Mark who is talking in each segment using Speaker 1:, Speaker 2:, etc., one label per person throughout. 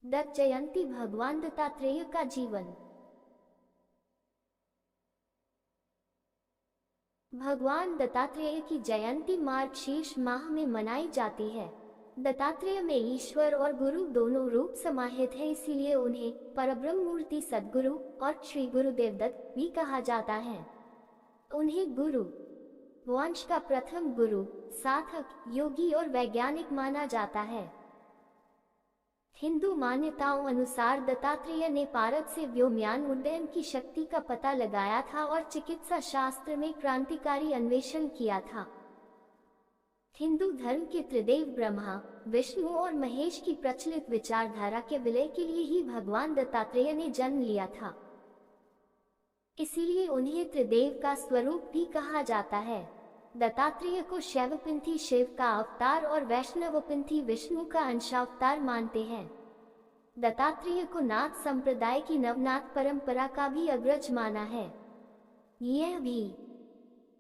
Speaker 1: दत्त जयंती भगवान दत्तात्रेय का जीवन। भगवान दत्तात्रेय की जयंती मार्गशीर्ष माह में मनाई जाती है। दत्तात्रेय में ईश्वर और गुरु दोनों रूप समाहित है, इसीलिए उन्हें परब्रह्म मूर्ति सद्गुरु और श्री गुरुदेव दत्त भी कहा जाता है। उन्हें गुरु वंश का प्रथम गुरु, साधक, योगी और वैज्ञानिक माना जाता है। हिंदू मान्यताओं अनुसार दत्तात्रेय ने पारद से व्योमयान उड्डयन की शक्ति का पता लगाया था और चिकित्सा शास्त्र में क्रांतिकारी अन्वेषण किया था। हिंदू धर्म के त्रिदेव ब्रह्मा, विष्णु और महेश की प्रचलित विचारधारा के विलय के लिए ही भगवान दत्तात्रेय ने जन्म लिया था। इसीलिए उन्हें त्रिदेव का स्वरूप भी कहा जाता है। दत्तात्रेय को शैवपंथी शिव का अवतार और वैष्णवपंथी विष्णु का अंशावतार मानते हैं। दत्तात्रेय को नाथ संप्रदाय की नवनाथ परंपरा का भी अग्रज माना है। यह भी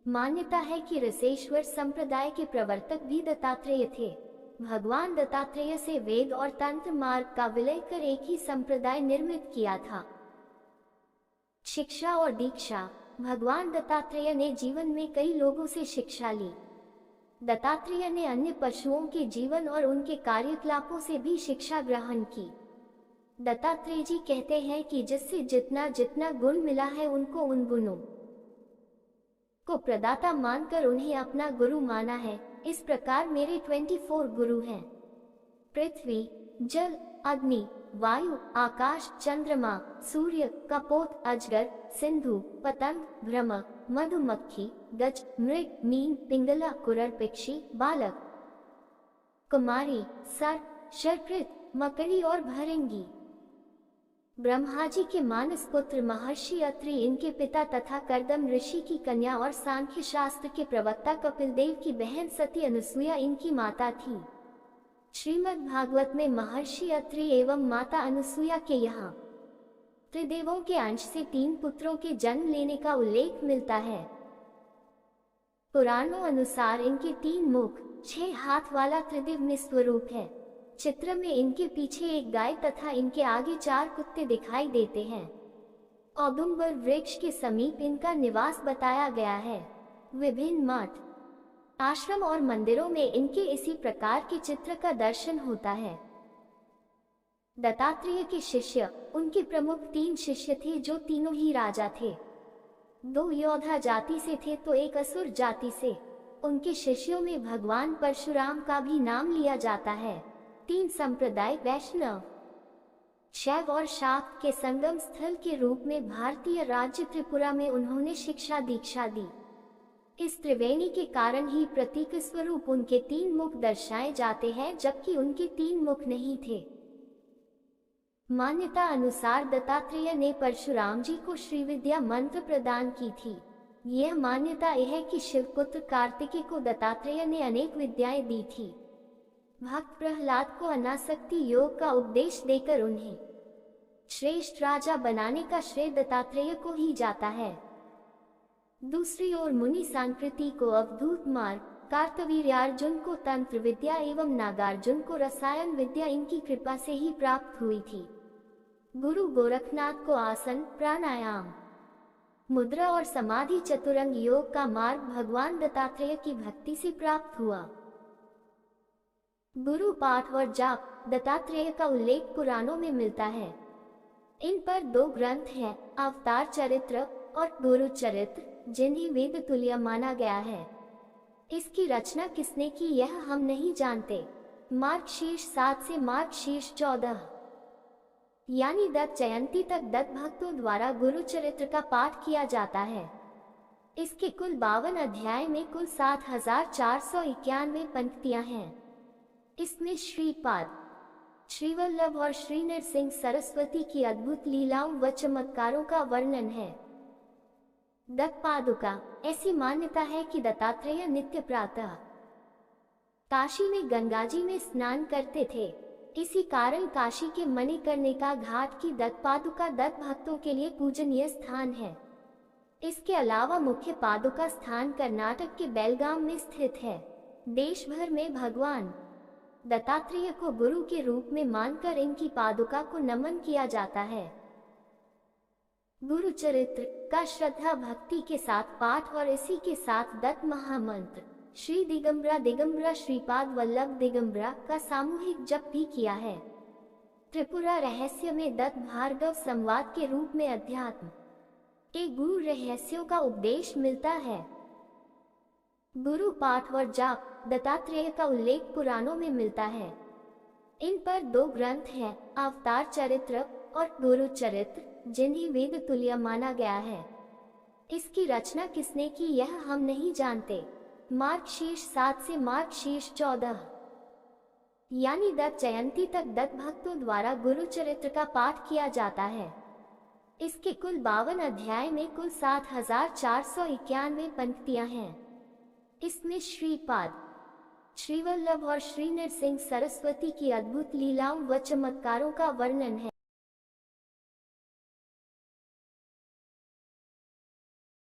Speaker 1: मान्यता है कि रसेश्वर संप्रदाय के प्रवर्तक भी दत्तात्रेय थे। भगवान दत्तात्रेय से वेद और तंत्र मार्ग का विलय कर एक ही संप्रदाय निर्मित किया था। शिक्षा और दीक्षा। भगवान दत्तात्रेय ने जीवन में कई लोगों से शिक्षा ली। दत्तात्रेय ने अन्य पशुओं के जीवन और उनके कार्यकलापों से भी शिक्षा ग्रहण की। दत्तात्रेय जी कहते हैं कि जिससे जितना जितना गुण मिला है उनको उन गुणों को प्रदाता मानकर उन्हें अपना गुरु माना है। इस प्रकार मेरे 24 गुरु हैं। पृथ्वी, जल, अग्नि, वायु, आकाश, चंद्रमा, सूर्य, कपोत, अजगर, सिंधु, पतंग, भ्रमर, मधुमक्खी, गज, मृग, मीन, पिंगला, कुरर, पक्षी, बालक, कुमारी, सर्प, शर्कृत, मकड़ी और भृंगी। ब्रह्मा जी के मानस पुत्र महर्षि अत्रि इनके पिता तथा कर्दम ऋषि की कन्या और सांख्य शास्त्र के प्रवक्ता कपिल देव की बहन सती अनुसुईया इनकी माता थी। श्रीमद् भागवत में महर्षि अत्रि एवं माता अनुसुईया के यहाँ त्रिदेवों के अंश से 3 पुत्रों के जन्म लेने का उल्लेख मिलता है। पुराणों अनुसार इनके 3 मुख, 6 हाथ वाला त्रिदिव्य स्वरूप है। चित्र में इनके पीछे एक गाय तथा इनके आगे 4 कुत्ते दिखाई देते हैं। औदुंबर वृक्ष के समीप इनका निवास बताया गया है। विभिन्न मठ, आश्रम और मंदिरों में इनके इसी प्रकार के चित्र का दर्शन होता है। दत्तात्रेय के शिष्य, उनके प्रमुख 3 शिष्य थे जो तीनों ही राजा थे। 2 योद्धा जाति से थे तो एक असुर जाति से। उनके शिष्यों में भगवान परशुराम का भी नाम लिया जाता है। 3 संप्रदाय वैष्णव, शैव और शाक्त के संगम स्थल के रूप में भारतीय राज्य त्रिपुरा में उन्होंने शिक्षा दीक्षा दी। इस त्रिवेणी के कारण ही प्रतीक स्वरूप उनके 3 मुख दर्शाए जाते हैं, जबकि उनके 3 मुख नहीं थे। मान्यता अनुसार दत्तात्रेय ने परशुराम जी को श्रीविद्या मंत्र प्रदान की थी। यह मान्यता यह है कि शिवपुत्र कार्तिकेय को दत्तात्रेय ने अनेक विद्याएं दी थी। भक्त प्रहलाद को अनासक्ति योग का उपदेश देकर उन्हें श्रेष्ठ राजा बनाने का श्रेय दत्तात्रेय को ही जाता है। दूसरी ओर मुनि सांकृति को अवधूत मार्ग, कार्तवीर्यार्जुन को तंत्र विद्या एवं नागार्जुन को रसायन विद्या इनकी कृपा से ही प्राप्त हुई थी। गुरु गोरखनाथ को आसन, प्राणायाम, मुद्रा और समाधि चतुरंग योग का मार्ग भगवान दत्तात्रेय की भक्ति से प्राप्त हुआ। गुरु पाठ और जाप। दत्तात्रेय का उल्लेख पुराणों में मिलता है। इन पर 2 ग्रंथ हैं, अवतार चरित्र और गुरु चरित्र, जिन्हें वेद तुल्य माना गया है। इसकी रचना किसने की यह हम नहीं जानते। मार्गशीर्ष 7 से मार्गशीर्ष 14 यानी दत्त जयंती तक दत्त भक्तों द्वारा गुरु चरित्र का पाठ किया जाता है। इसके कुल 52 अध्याय में कुल 7491 पंक्तियां हैं। इसमें श्रीपाद, श्रीवल्लभ और श्री नरसिंह सरस्वती की अद्भुत लीलाओं व चमत्कारों का वर्णन है। दत्त पादुका। ऐसी मान्यता है कि दत्तात्रेय नित्य प्रातः काशी में गंगाजी में स्नान करते थे। इसी कारण काशी के मणिकर्णिका घाट की दत्त पादुका दत्त भक्तों के लिए पूजनीय स्थान है। इसके अलावा मुख्य पादुका स्थान कर्नाटक के बेलगाम में स्थित है। देश भर में भगवान दत्तात्रेय को गुरु के रूप में मानकर इनकी पादुका को नमन किया जाता है। गुरु चरित्र का श्रद्धा भक्ति के साथ पाठ और इसी के साथ दत्त महामंत्र श्री दिगंबरा दिगंबरा श्रीपाद वल्लभ दिगंबरा का सामूहिक जप भी किया है। त्रिपुरा रहस्य में दत्त भार्गव संवाद के रूप में अध्यात्म के गुरु रहस्यों का उपदेश मिलता है। गुरु पाठ और जाप दत्तात्रेय का उल्लेख पुराणों में मिलता है। इन पर 2 ग्रंथ हैं, अवतार चरित्र और गुरु चरित्र, जिन्हें वेद तुल्य माना गया है। इसकी रचना किसने की यह हम नहीं जानते। मार्गशीर्ष 7 से मार्गशीर्ष 14 यानी दत्त जयंती तक दत्त भक्तों द्वारा गुरु चरित्र का पाठ किया जाता है। इसके कुल 52 अध्याय में कुल 7491 पंक्तियां हैं। इसमें श्रीपाद श्रीवल्लभ और श्री नरसिंह सरस्वती की अद्भुत लीलाओं व चमत्कारों का वर्णन है।